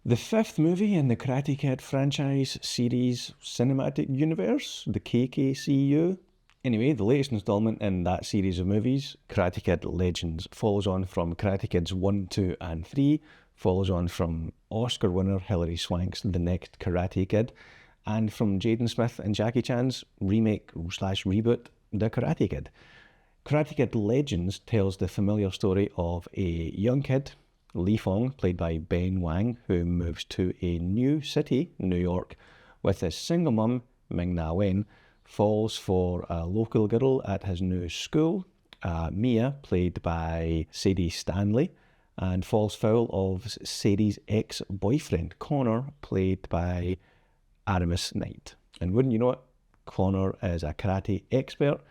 The fifth movie in the Karate Kid franchise series cinematic universe, the KKCU. Anyway, the latest installment in that series of movies, Karate Kid Legends, follows on from Karate Kids 1, 2 and 3, follows on from Oscar winner Hilary Swank's The Next Karate Kid, and from Jaden Smith and Jackie Chan's remake/reboot, The Karate Kid. Karate Kid Legends tells the familiar story of a young kid, Li Fong, played by Ben Wang, who moves to a new city, New York, with his single mum, Ming-na, falls for a local girl at his new school, Mia, played by Sadie Stanley, and falls foul of Sadie's ex-boyfriend, Connor, played by Aramis Knight. And wouldn't you know it, Connor is a karate expert,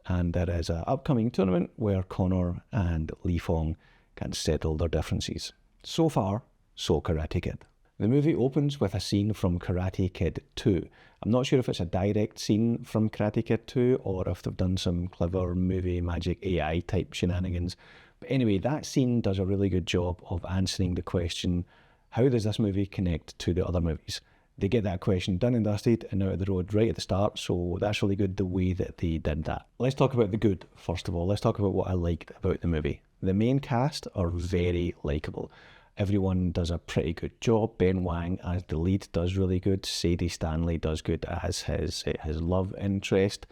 and there is an upcoming tournament where Connor and Li Fong can settle their differences. So far, so Karate Kid. The movie opens with a scene from Karate Kid 2. I'm not sure if it's a direct scene from Karate Kid 2 or if they've done some clever movie magic AI type shenanigans. But anyway, that scene does a really good job of answering the question, how does this movie connect to the other movies? They get that question done and dusted and out of the road right at the start, so that's really good the way that they did that. Let's talk about the good, first of all. Let's talk about what I liked about the movie. The main cast are very likeable. Everyone does a pretty good job. Ben Wang as the lead does really good. Sadie Stanley does good as his love interest.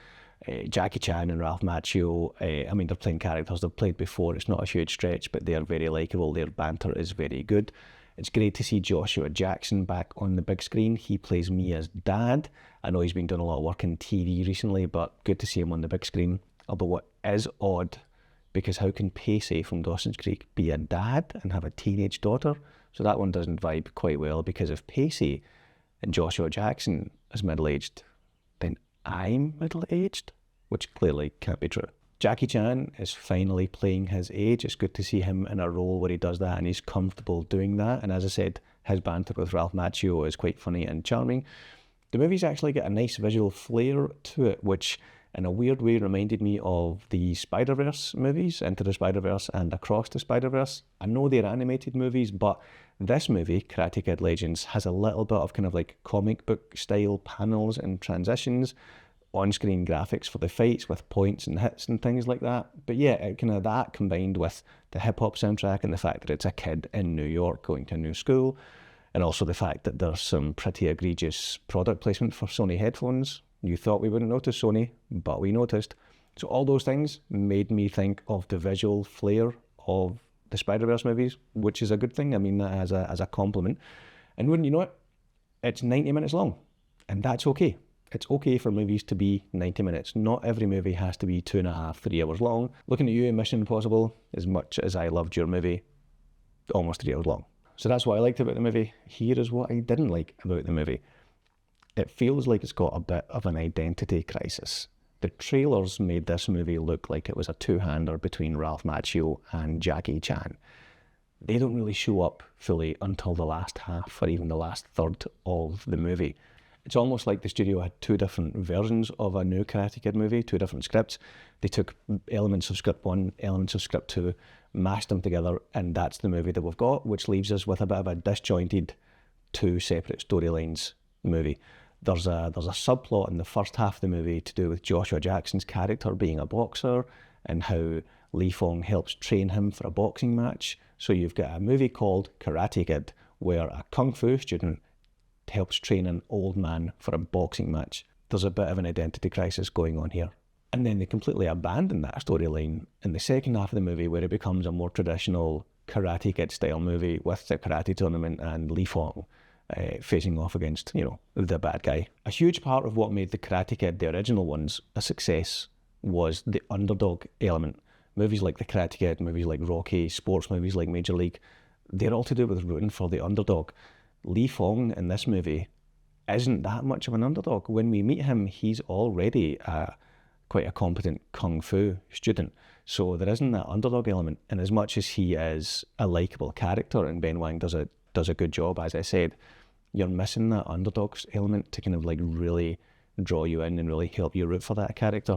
Jackie Chan and Ralph Macchio, they're playing characters they've played before. It's not a huge stretch, but they are very likeable. Their banter is very good. It's great to see Joshua Jackson back on the big screen. He plays Mia's dad. I know he's been doing a lot of work in TV recently, but good to see him on the big screen. Although what is odd, because how can Pacey from Dawson's Creek be a dad and have a teenage daughter? So that one doesn't vibe quite well, because if Pacey and Joshua Jackson is middle-aged, then I'm middle-aged, which clearly can't be true. Jackie Chan is finally playing his age. It's good to see him in a role where he does that and he's comfortable doing that. And as I said, his banter with Ralph Macchio is quite funny and charming. The movie's actually got a nice visual flair to it, which in a weird way reminded me of the Spider-Verse movies, Into the Spider-Verse and Across the Spider-Verse. I know they're animated movies, but this movie, Karate Kid Legends, has a little bit of kind of like comic book style panels and transitions, on-screen graphics for the fights with points and hits and things like that. But yeah, kind of that combined with the hip-hop soundtrack and the fact that it's a kid in New York going to a new school, and also the fact that there's some pretty egregious product placement for Sony headphones. You thought we wouldn't notice, Sony, but we noticed. So all those things made me think of the visual flair of the Spider-Verse movies, which is a good thing. I mean that as a compliment. And wouldn't you know it, it's 90 minutes long, and that's okay. It's okay for movies to be 90 minutes. Not every movie has to be 2.5, 3 hours long. Looking at you in Mission Impossible, as much as I loved your movie, almost 3 hours long. So that's what I liked about the movie. Here is what I didn't like about the movie. It feels like it's got a bit of an identity crisis. The trailers made this movie look like it was a two-hander between Ralph Macchio and Jackie Chan. They don't really show up fully until the last half or even the last third of the movie. It's almost like the studio had two different versions of a new Karate Kid movie, two different scripts. They took elements of script 1, elements of script 2, mashed them together, and that's the movie that we've got, which leaves us with a bit of a disjointed, two separate storylines movie. There's a subplot in the first half of the movie to do with Joshua Jackson's character being a boxer and how Li Fong helps train him for a boxing match. So you've got a movie called Karate Kid where a kung fu student helps train an old man for a boxing match. There's a bit of an identity crisis going on here. And then they completely abandon that storyline in the second half of the movie, where it becomes a more traditional Karate Kid style movie with the karate tournament and Li Fong facing off against, the bad guy. A huge part of what made the Karate Kid, the original ones, a success was the underdog element. Movies like the Karate Kid, movies like Rocky, sports movies like Major League, they're all to do with rooting for the underdog. Li Fong in this movie isn't that much of an underdog. When we meet him, he's already quite a competent kung fu student. So there isn't that underdog element. And as much as he is a likeable character, and Ben Wang does a good job, as I said, you're missing that underdog element to kind of like really draw you in and really help you root for that character.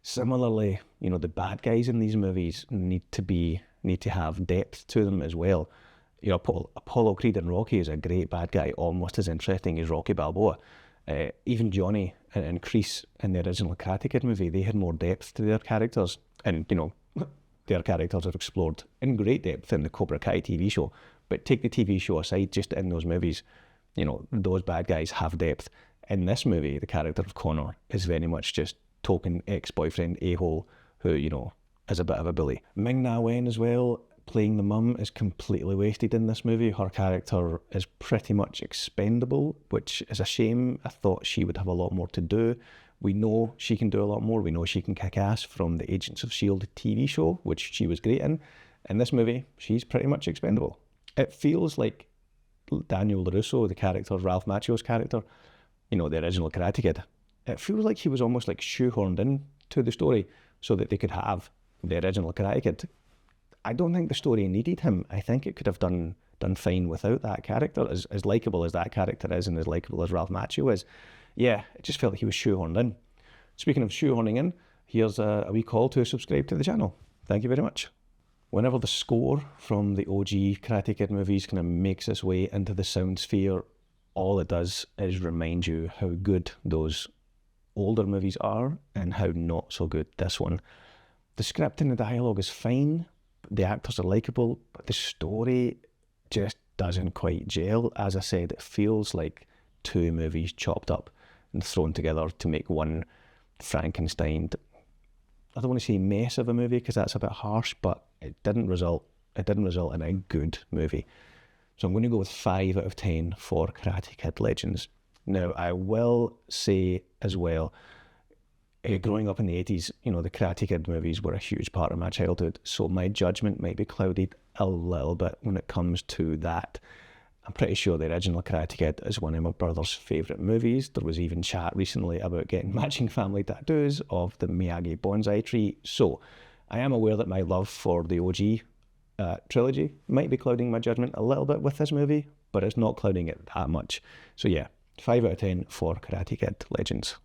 Similarly, the bad guys in these movies need to have depth to them as well. Apollo Creed in Rocky is a great bad guy, almost as interesting as Rocky Balboa. Even Johnny and Kreese in the original Karate Kid movie, they had more depth to their characters. And, their characters are explored in great depth in the Cobra Kai TV show. But take the TV show aside, just in those movies, those bad guys have depth. In this movie, the character of Connor is very much just token ex-boyfriend a-hole who, is a bit of a bully. Ming-na Wen as well, playing the mum, is completely wasted in this movie. Her character is pretty much expendable, which is a shame. I thought she would have a lot more to do. We know she can do a lot more. We know she can kick ass from the Agents of S.H.I.E.L.D. TV show, which she was great in. In this movie, she's pretty much expendable. It feels like Daniel LaRusso, the character, Ralph Macchio's character, the original Karate Kid, it feels like he was almost like shoehorned in to the story so that they could have the original Karate Kid. I don't think the story needed him. I think it could have done fine without that character, as likeable as that character is and as likeable as Ralph Macchio is. Yeah, it just felt like he was shoehorned in. Speaking of shoehorning in, here's a wee call to subscribe to the channel. Thank you very much. Whenever the score from the OG Karate Kid movies kind of makes its way into the sound sphere, all it does is remind you how good those older movies are and how not so good this one. The script and the dialogue is fine, the actors are likeable, but the story just doesn't quite gel. As I said, it feels like two movies chopped up and thrown together to make one Frankenstein. I don't want to say mess of a movie because that's a bit harsh, but it didn't result in a good movie. So I'm going to go with 5 out of 10 for Karate Kid Legends. Now, I will say as well, growing up in the 80s, the Karate Kid movies were a huge part of my childhood, so my judgment might be clouded a little bit when it comes to that. I'm pretty sure the original Karate Kid is one of my brother's favourite movies. There was even chat recently about getting matching family tattoos of the Miyagi bonsai tree. So I am aware that my love for the OG trilogy might be clouding my judgment a little bit with this movie, but it's not clouding it that much. So yeah, 5 out of 10 for Karate Kid Legends.